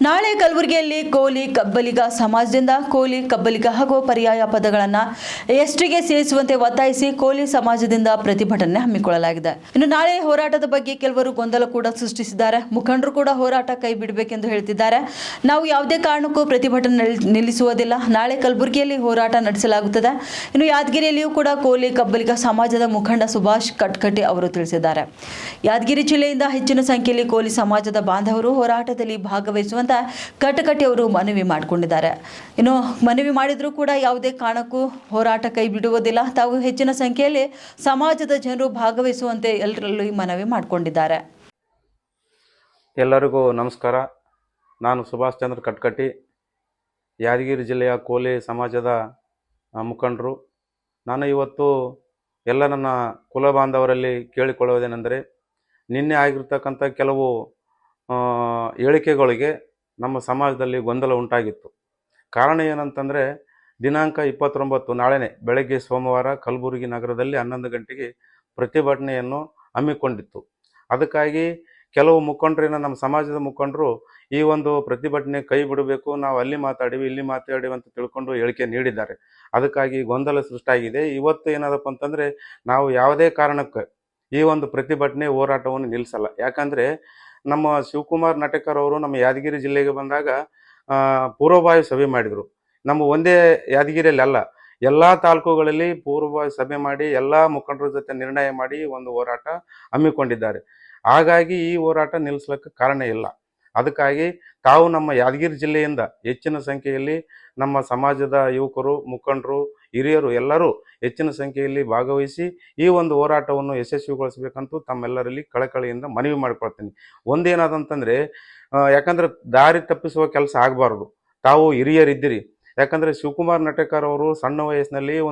ನಾಳೆ ಕಲಬುರಗಿಯಲ್ಲಿ ಕೋಲಿ ಕಬ್ಬಲಿಗ ಸಮಾಜದಿಂದ ಕೋಲಿ ಕಬ್ಬಲಿಗ ಹಾಗೂ ಪರ್ಯಾಯ ಪದಗಳನ್ನು ಎಸ್ಟಿಗೆ ಸೇರಿಸುವಂತೆ ಒತ್ತಾಯಿಸಿ ಕೋಲಿ ಸಮಾಜದಿಂದ ಪ್ರತಿಭಟನೆ ಹಮ್ಮಿಕೊಳ್ಳಲಾಗಿದೆ. ಇನ್ನು ನಾಳೆ ಹೋರಾಟದ ಬಗ್ಗೆ ಕೆಲವರು ಗೊಂದಲ ಕೂಡ ಸೃಷ್ಟಿಸಿದ್ದಾರೆ. ಮುಖಂಡರು ಕೂಡ ಹೋರಾಟ ಕೈ ಬಿಡಬೇಕೆಂದು ಹೇಳ್ತಿದ್ದಾರೆ. ನಾವು ಯಾವುದೇ ಕಾರಣಕ್ಕೂ ಪ್ರತಿಭಟನೆ ನಿಲ್ಲಿಸುವುದಿಲ್ಲ. ನಾಳೆ ಕಲಬುರಗಿಯಲ್ಲಿ ಹೋರಾಟ ನಡೆಸಲಾಗುತ್ತದೆ. ಇನ್ನು ಯಾದಗಿರಿಯಲ್ಲಿಯೂ ಕೂಡ ಕೋಲಿ ಕಬ್ಬಲಿಗ ಸಮಾಜದ ಮುಖಂಡ ಸುಭಾಷ್ ಕಟ್ಕಟಿ ಅವರು ತಿಳಿಸಿದ್ದಾರೆ. ಯಾದಗಿರಿ ಜಿಲ್ಲೆಯಿಂದ ಹೆಚ್ಚಿನ ಸಂಖ್ಯೆಯಲ್ಲಿ ಕೋಲಿ ಸಮಾಜದ ಬಾಂಧವರು ಹೋರಾಟದಲ್ಲಿ ಭಾಗವಹಿಸುವಂತೆ ಕಟಕಟಿ ಅವರು ಮನವಿ ಮಾಡಿಕೊಂಡಿದ್ದಾರೆ. ಇನ್ನು ಮನವಿ ಮಾಡಿದರೂ ಕೂಡ ಯಾವುದೇ ಕಾರಣಕ್ಕೂ ಹೋರಾಟ ಕೈ ಬಿಡುವುದಿಲ್ಲ. ತಾವು ಹೆಚ್ಚಿನ ಸಂಖ್ಯೆಯಲ್ಲಿ ಸಮಾಜದ ಜನರು ಭಾಗವಹಿಸುವಂತೆ ಎಲ್ಲರಲ್ಲೂ ಮನವಿ ಮಾಡಿಕೊಂಡಿದ್ದಾರೆ. ಎಲ್ಲರಿಗೂ ನಮಸ್ಕಾರ. ನಾನು ಸುಭಾಷ್ ಚಂದ್ರ ಕಟ್ಕಟಿ, ಯಾದಗಿರಿ ಜಿಲ್ಲೆಯ ಕೋಲಿ ಸಮಾಜದ ಮುಖಂಡರು. ನಾನು ಇವತ್ತು ಎಲ್ಲ ನನ್ನ ಕುಲ ಬಾಂಧವರಲ್ಲಿ ಕೇಳಿಕೊಳ್ಳುವುದೇನೆಂದರೆ, ನಿನ್ನೆ ಆಗಿರ್ತಕ್ಕಂಥ ಕೆಲವು ಹೇಳಿಕೆಗಳಿಗೆ ನಮ್ಮ ಸಮಾಜದಲ್ಲಿ ಗೊಂದಲ ಉಂಟಾಗಿತ್ತು. ಕಾರಣ ಏನಂತಂದರೆ, ದಿನಾಂಕ 29 ನಾಳೆನೇ ಬೆಳಗ್ಗೆ ಸೋಮವಾರ ಕಲಬುರಗಿ ನಗರದಲ್ಲಿ 11 ಗಂಟೆಗೆ ಪ್ರತಿಭಟನೆಯನ್ನು ಹಮ್ಮಿಕೊಂಡಿತ್ತು. ಅದಕ್ಕಾಗಿ ಕೆಲವು ಮುಖಂಡರಿನ ನಮ್ಮ ಸಮಾಜದ ಮುಖಂಡರು ಈ ಒಂದು ಪ್ರತಿಭಟನೆ ಕೈ ಬಿಡಬೇಕು, ನಾವು ಅಲ್ಲಿ ಮಾತಾಡಿವಿ ಇಲ್ಲಿ ಮಾತಾಡಿವಿ ಅಂತ ತಿಳ್ಕೊಂಡು ಹೇಳಿಕೆ ನೀಡಿದ್ದಾರೆ. ಅದಕ್ಕಾಗಿ ಗೊಂದಲ ಸೃಷ್ಟಿಯಾಗಿದೆ. ಇವತ್ತು ಏನಾದಪ್ಪ ಅಂತಂದರೆ, ನಾವು ಯಾವುದೇ ಕಾರಣಕ್ಕೆ ಈ ಒಂದು ಪ್ರತಿಭಟನೆ ಹೋರಾಟವನ್ನು ನಿಲ್ಲಿಸಲ್ಲ. ಯಾಕಂದರೆ ನಮ್ಮ ಶಿವಕುಮಾರ್ ನಟೇಕರ್ ಅವರು ನಮ್ಮ ಯಾದಗಿರಿ ಜಿಲ್ಲೆಗೆ ಬಂದಾಗ ಪೂರ್ವಭಾವಿ ಸಭೆ ಮಾಡಿದರು. ನಮ್ಮ ಒಂದೇ ಯಾದಗಿರಿಯಲ್ಲಿ ಅಲ್ಲ, ಎಲ್ಲ ತಾಲೂಕುಗಳಲ್ಲಿ ಪೂರ್ವಭಾವಿ ಸಭೆ ಮಾಡಿ ಎಲ್ಲ ಮುಖಂಡರ ಜೊತೆ ನಿರ್ಣಯ ಮಾಡಿ ಒಂದು ಹೋರಾಟ ಹಮ್ಮಿಕೊಂಡಿದ್ದಾರೆ. ಹಾಗಾಗಿ ಈ ಹೋರಾಟ ನಿಲ್ಲಿಸ್ಲಿಕ್ಕೆ ಕಾರಣ ಇಲ್ಲ. ಅದಕ್ಕಾಗಿ ತಾವು ನಮ್ಮ ಯಾದಗಿರಿ ಜಿಲ್ಲೆಯಿಂದ ಹೆಚ್ಚಿನ ಸಂಖ್ಯೆಯಲ್ಲಿ ನಮ್ಮ ಸಮಾಜದ ಯುವಕರು, ಮುಖಂಡರು, ಹಿರಿಯರು ಎಲ್ಲರೂ ಹೆಚ್ಚಿನ ಸಂಖ್ಯೆಯಲ್ಲಿ ಭಾಗವಹಿಸಿ ಈ ಒಂದು ಹೋರಾಟವನ್ನು ಯಶಸ್ವಿಗೊಳಿಸಬೇಕಂತೂ ತಮ್ಮೆಲ್ಲರಲ್ಲಿ ಕಳಕಳಿಯಿಂದ ಮನವಿ ಮಾಡಿಕೊಳ್ತೀನಿ. ಒಂದೇನಾದಂತಂದರೆ, ಯಾಕಂದರೆ ದಾರಿ ತಪ್ಪಿಸುವ ಕೆಲಸ ಆಗಬಾರ್ದು. ತಾವು ಹಿರಿಯರಿದ್ದೀರಿ. ಯಾಕಂದರೆ ಶಿವಕುಮಾರ್ ನಟೇಕರ್ ಅವರು ಸಣ್ಣ ವಯಸ್ಸಿನಲ್ಲಿ